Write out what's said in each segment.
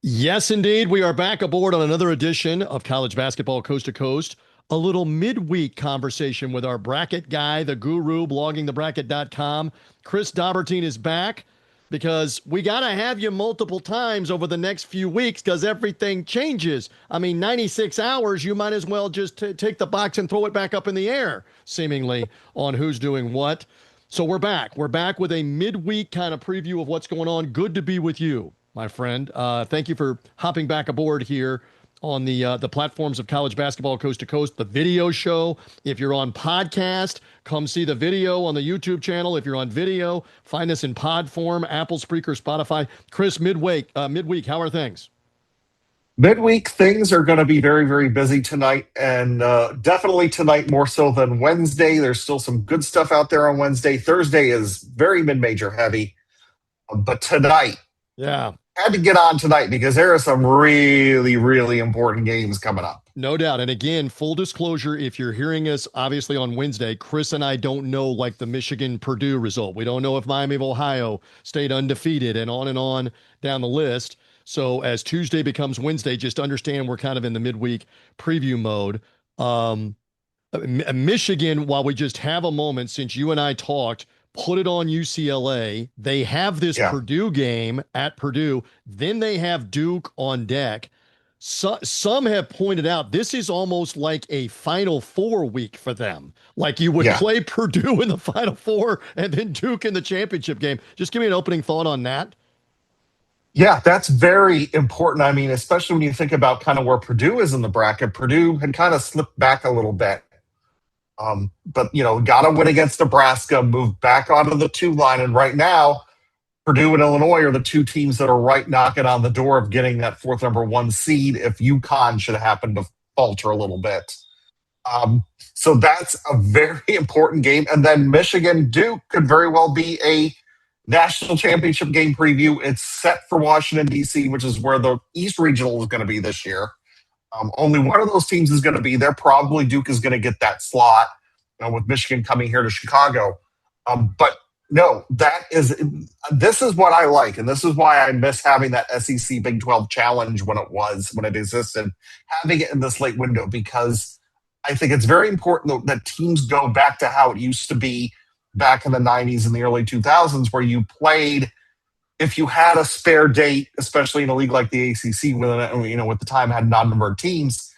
Yes, indeed. We are back aboard on another edition of College Basketball Coast to Coast. A little midweek conversation with our bracket guy, the guru, bloggingthebracket.com. Chris Dobbertean is back because we got to have you multiple times over the next few weeks because everything changes. I mean, 96 hours, you might as well just take the box and throw it back up in the air, seemingly, on who's doing what. So we're back. We're back with a midweek kind of preview of what's going on. Good to be with you, my friend. Thank you for hopping back aboard here on the platforms of college basketball coast to coast. The video show. If you're on podcast, come see the video on the YouTube channel. If you're on video, find us in pod form, Apple, Spreaker, Spotify. Chris, midweek, how are things? Midweek things are going to be very, very busy tonight, and definitely tonight more so than Wednesday. There's still some good stuff out there on Wednesday. Thursday is very mid-major heavy, but tonight, Yeah. had to get on tonight because there are some really, really important games coming up. No doubt. And again, full disclosure, if you're hearing us obviously on Wednesday, Chris and I don't know like the Michigan Purdue result. We don't know if Miami of Ohio stayed undefeated and on down the list. So as Tuesday becomes Wednesday, just understand we're kind of in the midweek preview mode. Michigan, while we just have a moment since you and I talked, put it on UCLA. They have this Yeah. Purdue game at Purdue. Then they have Duke on deck. Some have pointed out this is almost like a Final Four week for them. Like you would Yeah. play Purdue in the Final Four and then Duke in the championship game. Just give me an opening thought on that. Yeah, that's very important. I mean, especially when you think about kind of where Purdue is in the bracket. Purdue had kind of slipped back a little bit. But, got to win against Nebraska, move back onto the two line. And right now, Purdue and Illinois are the two teams that are right knocking on the door of getting that fourth number one seed if UConn should happen to falter a little bit. So that's a very important game. And then Michigan Duke could very well be a national championship game preview. It's set for Washington, D.C., which is where the East Regional is going to be this year. Only one of those teams is going to be there. Probably Duke is going to get that slot, with Michigan coming here to Chicago. But no, this is what I like, and this is why I miss having that SEC Big 12 challenge when it existed, having it in this late window, because I think it's very important that teams go back to how it used to be back in the 90s and the early 2000s, where you played if you had a spare date, especially in a league like the ACC, with the time had non-numbered teams,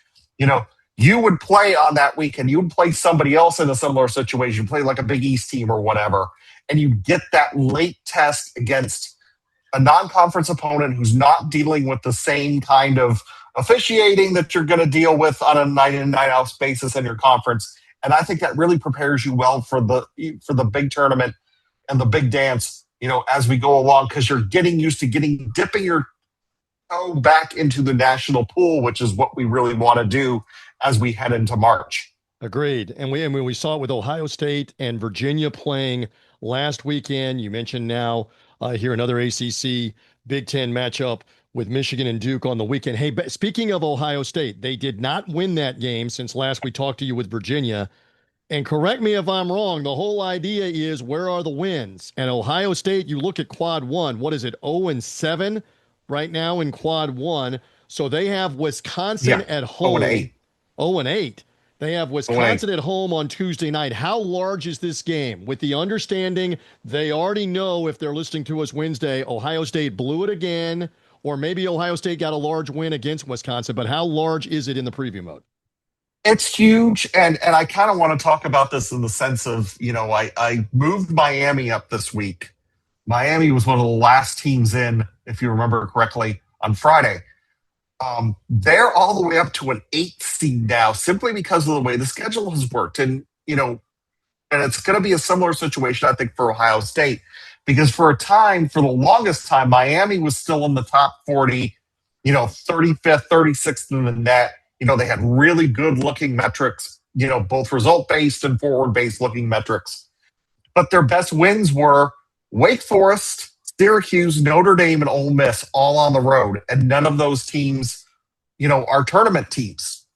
you would play on that weekend. You would play somebody else in a similar situation, play like a Big East team or whatever, and you get that late test against a non-conference opponent who's not dealing with the same kind of officiating that you're going to deal with on a night in, night out basis in your conference. And I think that really prepares you well for the big tournament and the big dance, as we go along, because you're getting used to dipping your toe back into the national pool, which is what we really want to do as we head into March. Agreed. And we saw it with Ohio State and Virginia playing last weekend. You mentioned now here another ACC Big Ten matchup with Michigan and Duke on the weekend. Hey, speaking of Ohio State, they did not win that game since last we talked to you with Virginia. And correct me if I'm wrong, the whole idea is where are the wins? And Ohio State, you look at quad one, what is it, 0-7 right now in quad one. So they have Wisconsin at home. 0-8. 0-8. They have Wisconsin at home on Tuesday night. How large is this game? With the understanding they already know, if they're listening to us Wednesday, Ohio State blew it again, or maybe Ohio State got a large win against Wisconsin, but how large is it in the preview mode? It's huge, and I kind of want to talk about this in the sense of, I moved Miami up this week. Miami was one of the last teams in, if you remember correctly, on Friday. They're all the way up to an 8th seed now, simply because of the way the schedule has worked. And, and it's going to be a similar situation, I think, for Ohio State, because for the longest time, Miami was still in the top 40, 35th, 36th in the net. They had really good looking metrics, both result based and forward based looking metrics. But their best wins were Wake Forest, Syracuse, Notre Dame, and Ole Miss, all on the road. And none of those teams, are tournament teams.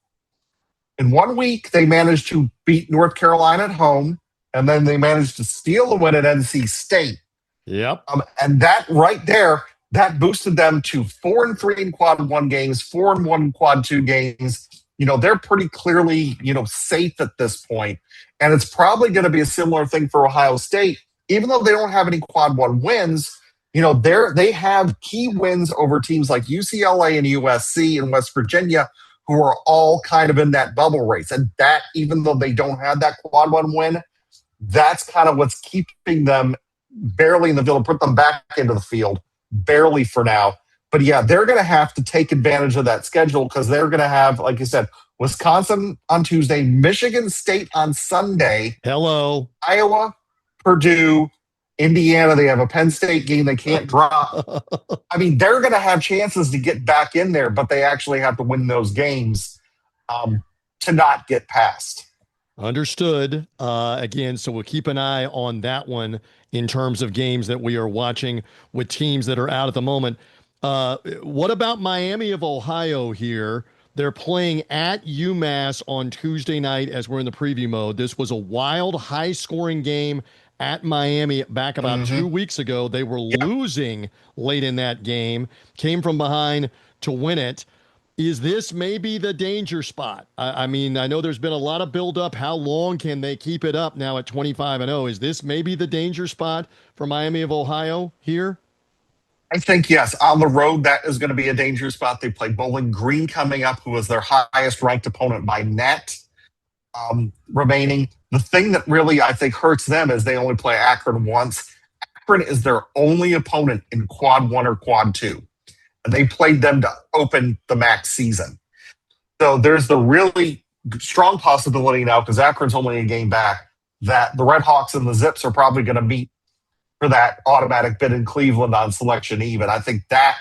In 1 week, they managed to beat North Carolina at home, and then they managed to steal a win at NC State. Yep. And that right there, that boosted them to 4-3 in quad one games, 4-1 in quad two games. They're pretty clearly, safe at this point. And it's probably going to be a similar thing for Ohio State, even though they don't have any quad one wins. They have key wins over teams like UCLA and USC and West Virginia, who are all kind of in that bubble race. And that, even though they don't have that quad one win, that's kind of what's keeping them barely in the field, put them back into the field, barely for now. But yeah, they're going to have to take advantage of that schedule because they're going to have, like you said, Wisconsin on Tuesday, Michigan State on Sunday. Hello. Iowa, Purdue, Indiana. They have a Penn State game they can't drop. I mean, they're going to have chances to get back in there, but they actually have to win those games to not get past. Understood. Again, so we'll keep an eye on that one in terms of games that we are watching with teams that are out at the moment. What about Miami of Ohio here? They're playing at UMass on Tuesday night as we're in the preview mode. This was a wild, high-scoring game at Miami back about 2 weeks ago. They were losing late in that game, came from behind to win it. Is this maybe the danger spot? I mean, I know there's been a lot of buildup. How long can they keep it up now at 25-0? Is this maybe the danger spot for Miami of Ohio here? I think, yes, on the road, that is going to be a dangerous spot. They play Bowling Green coming up, who was their highest ranked opponent by net remaining. The thing that really, I think, hurts them is they only play Akron once. Akron is their only opponent in quad one or quad two. And they played them to open the MAC season. So there's the really strong possibility now, because Akron's only a game back, that the Red Hawks and the Zips are probably going to meet for that automatic bid in Cleveland on selection eve. And I think that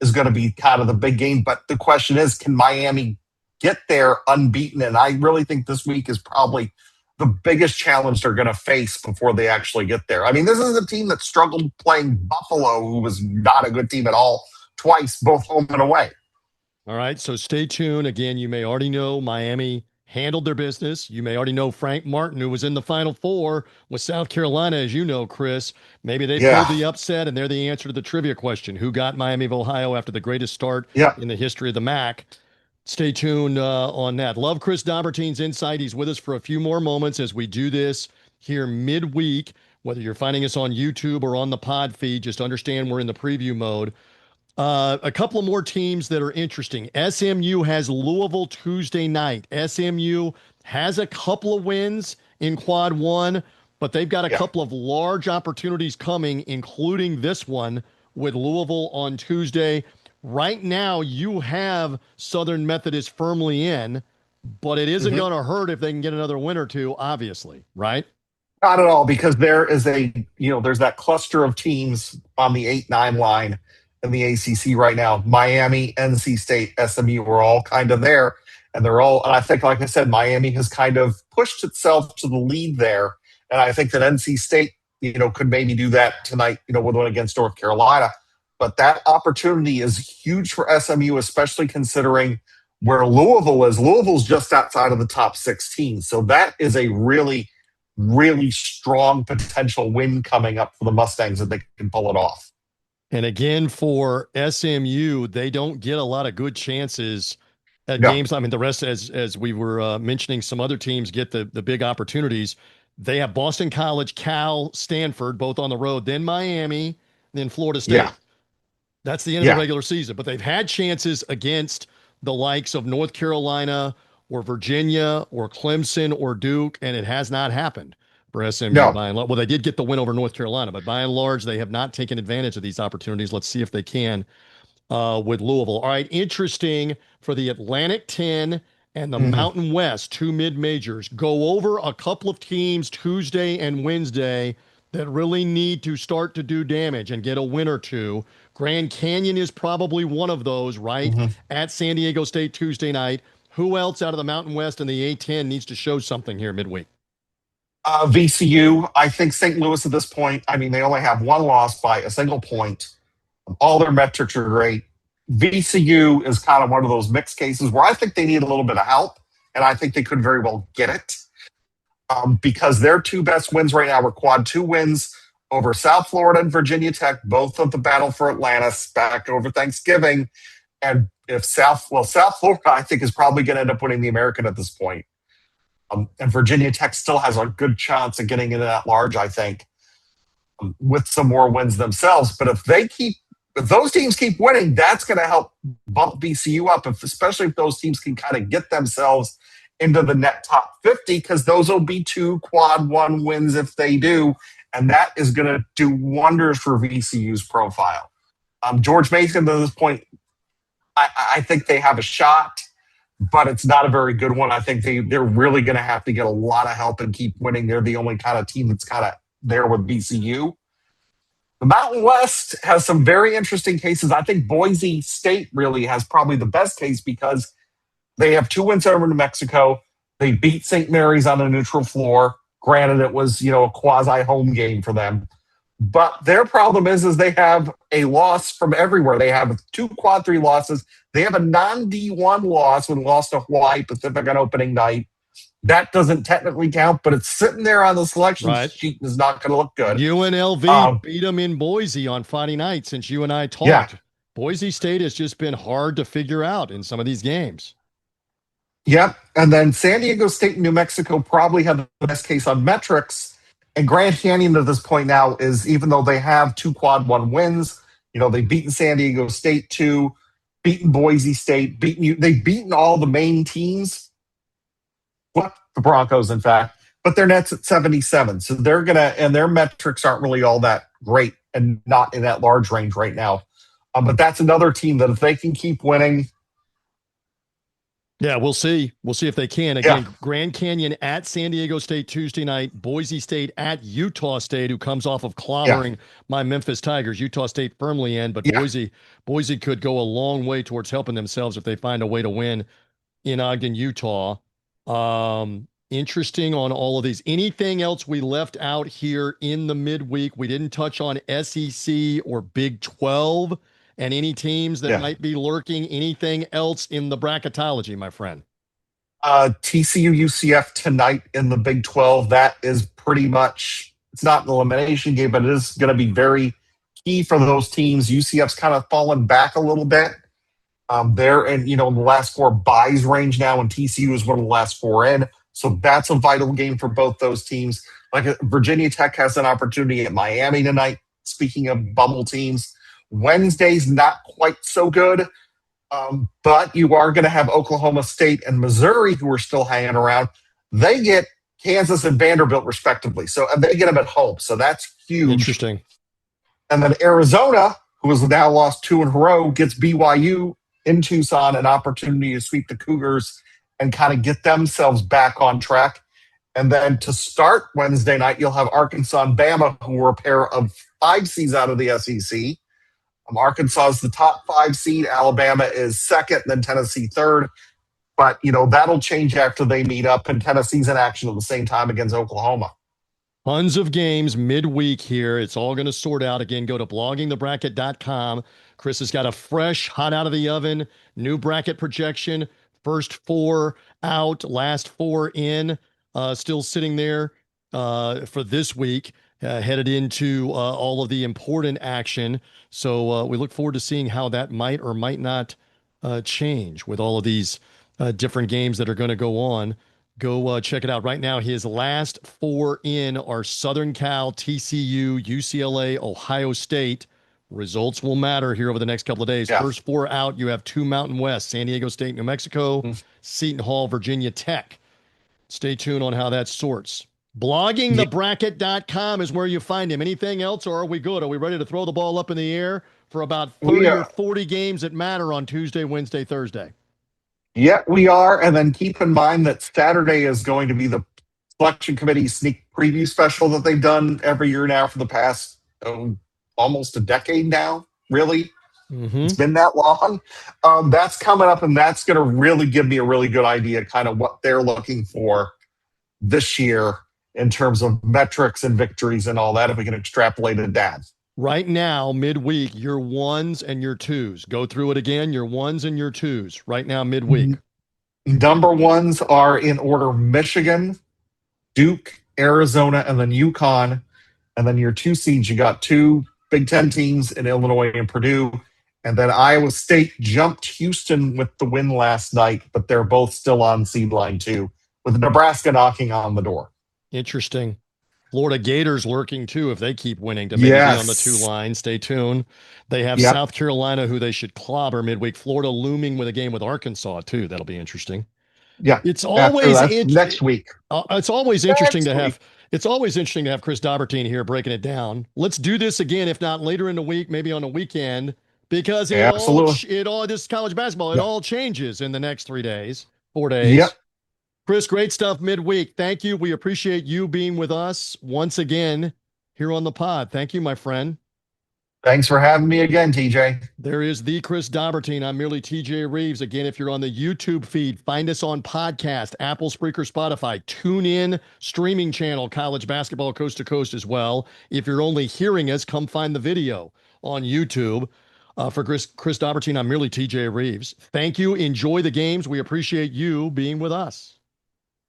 is going to be kind of the big game. But the question is, can Miami get there unbeaten? And I really think this week is probably the biggest challenge they're going to face before they actually get there. I mean, this is a team that struggled playing Buffalo, who was not a good team at all, twice, both home and away. All right, so stay tuned. Again, you may already know Miami handled their business. You may already know Frank Martin, who was in the Final Four with South Carolina, as you know, Chris. Maybe they pulled the upset, and they're the answer to the trivia question. Who got Miami of Ohio after the greatest start in the history of the MAC? Stay tuned on that. Love Chris Dobbertean's insight. He's with us for a few more moments as we do this here midweek. Whether you're finding us on YouTube or on the pod feed, just understand we're in the preview mode. A couple of more teams that are interesting. SMU has Louisville Tuesday night. SMU has a couple of wins in quad one, but they've got a couple of large opportunities coming, including this one with Louisville on Tuesday. Right now, you have Southern Methodist firmly in, but it isn't going to hurt if they can get another win or two, obviously, right? Not at all, because there is there's that cluster of teams on the 8-9 line in the ACC right now. Miami, NC State, SMU are all kind of there. And I think, like I said, Miami has kind of pushed itself to the lead there. And I think that NC State, could maybe do that tonight, with one against North Carolina. But that opportunity is huge for SMU, especially considering where Louisville is. Louisville's just outside of the top 16. So that is a really, really strong potential win coming up for the Mustangs if they can pull it off. And again, for SMU, they don't get a lot of good chances at games. I mean, the rest, as we were mentioning, some other teams get the big opportunities. They have Boston College, Cal, Stanford, both on the road, then Miami, then Florida State. Yeah. That's the end of the regular season. But they've had chances against the likes of North Carolina or Virginia or Clemson or Duke, and it has not happened for SMU by and large. Well, they did get the win over North Carolina, but by and large, they have not taken advantage of these opportunities. Let's see if they can with Louisville. All right, interesting for the Atlantic 10 and the Mountain West, two mid-majors. Go over a couple of teams Tuesday and Wednesday that really need to start to do damage and get a win or two. Grand Canyon is probably one of those, right? At San Diego State Tuesday night. Who else out of the Mountain West and the A10 needs to show something here midweek? VCU. I think St. Louis at this point, I mean, they only have one loss by a single point. All their metrics are great. VCU is kind of one of those mixed cases where I think they need a little bit of help, and I think they could very well get it because their two best wins right now were quad two wins over South Florida and Virginia Tech, both of the battle for Atlantis back over Thanksgiving. And if South Florida, I think, is probably going to end up winning the American at this point. And Virginia Tech still has a good chance of getting into that large, I think, with some more wins themselves. But if those teams keep winning, that's going to help bump VCU up, especially if those teams can kind of get themselves into the net top 50, because those will be 2 quad 1 wins if they do. And that is going to do wonders for VCU's profile. George Mason, at this point, I think they have a shot, but it's not a very good one. I think they're really going to have to get a lot of help and keep winning. They're the only kind of team that's kind of there with VCU. The Mountain West has some very interesting cases. I think Boise State really has probably the best case because they have 2 wins over New Mexico. They beat St. Mary's on a neutral floor. Granted, it was, a quasi-home game for them. But their problem is they have a loss from everywhere. They have 2 quad 3 losses. They have a non-D1 loss when lost to Hawaii Pacific on opening night. That doesn't technically count, but it's sitting there on the selection sheet and is not going to look good. UNLV beat them in Boise on Friday night since you and I talked. Yeah. Boise State has just been hard to figure out in some of these games. Yep. And then San Diego State and New Mexico probably have the best case on metrics. And Grand Canyon at this point now is, even though they have 2 quad 1 wins, they've beaten San Diego State 2, beaten Boise State, they've beaten all the main teams, the Broncos, in fact, but their net's at 77. So they're going to, and their metrics aren't really all that great and not in that large range right now. But that's another team that if they can keep winning. Yeah, we'll see. We'll see if they can. Again, Grand Canyon at San Diego State Tuesday night, Boise State at Utah State, who comes off of clobbering my Memphis Tigers. Utah State firmly in, but Boise could go a long way towards helping themselves if they find a way to win in Ogden, Utah. Interesting on all of these. Anything else we left out here in the midweek? We didn't touch on SEC or Big 12 and any teams that might be lurking. Anything else in the bracketology, my friend? TCU UCF tonight in the Big 12. That is pretty much, it's not an elimination game, but it is going to be very key for those teams. UCF's kind of fallen back a little bit. They're in, the last 4 buys range now, and TCU is one of the last 4 in. So that's a vital game for both those teams. Like Virginia Tech has an opportunity at Miami tonight. Speaking of bubble teams, Wednesday's not quite so good, but you are going to have Oklahoma State and Missouri who are still hanging around. They get Kansas and Vanderbilt respectively, so they get them at home. So that's huge. Interesting. And then Arizona, who has now lost 2 in a row, gets BYU in Tucson, an opportunity to sweep the Cougars and kind of get themselves back on track. And then to start Wednesday night, you'll have Arkansas and Bama, who are a pair of 5 seeds out of the SEC. Arkansas is the top 5 seed. Alabama is second, then Tennessee third. But, that'll change after they meet up, and Tennessee's in action at the same time against Oklahoma. Tons of games midweek here. It's all going to sort out. Again, go to bloggingthebracket.com. Chris has got a fresh, hot out of the oven, new bracket projection. First 4 out, last 4 in, still sitting there for this week, headed into all of the important action. So we look forward to seeing how that might or might not change with all of these different games that are going to go on. Go check it out right now. His last 4 in are Southern Cal, TCU, UCLA, Ohio State. Results will matter here over the next couple of days. First 4 out, you have 2 Mountain West, San Diego State, New Mexico, Seton Hall, Virginia Tech. Stay tuned on how that sorts. Bloggingthebracket.com is where you find him. Anything else, or are we good? Are we ready to throw the ball up in the air for about 30 or 40 games that matter on Tuesday, Wednesday, Thursday? Yeah, we are. And then keep in mind that Saturday is going to be the selection committee sneak preview special that they've done every year now for the past almost a decade now, really. It's been that long. That's coming up, and that's going to really give me a really good idea kind of what they're looking for this year in terms of metrics and victories and all that, if we can extrapolate it down. Right now, midweek, your 1s and your 2s. Go through it again, your 1s and your 2s. Right now, midweek. Number 1s are in order: Michigan, Duke, Arizona, and then UConn. And then your 2 seeds, you got 2 Big Ten teams in Illinois and Purdue. And then Iowa State jumped Houston with the win last night, but they're both still on seed line 2, with Nebraska knocking on the door. Interesting. Florida Gators lurking too if they keep winning to maybe be on the 2 line. Stay tuned. They have South Carolina, who they should clobber midweek. Florida looming with a game with Arkansas too. That'll be interesting. Yeah, it's always next week. It's always interesting to have. It's always interesting to have Chris Dobbertean here breaking it down. Let's do this again, if not later in the week, maybe on a weekend, because it all this is college basketball. It all changes in the next 4 days. Yep. Chris, great stuff midweek. Thank you. We appreciate you being with us once again here on the pod. Thank you, my friend. Thanks for having me again, TJ. There is the Chris Dobbertean. I'm merely TJ Rives. Again, if you're on the YouTube feed, find us on podcast, Apple, Spreaker, Spotify, Tunein, streaming channel, College Basketball Coast to Coast as well. If you're only hearing us, come find the video on YouTube. For Chris Dobbertean, I'm merely TJ Rives. Thank you. Enjoy the games. We appreciate you being with us.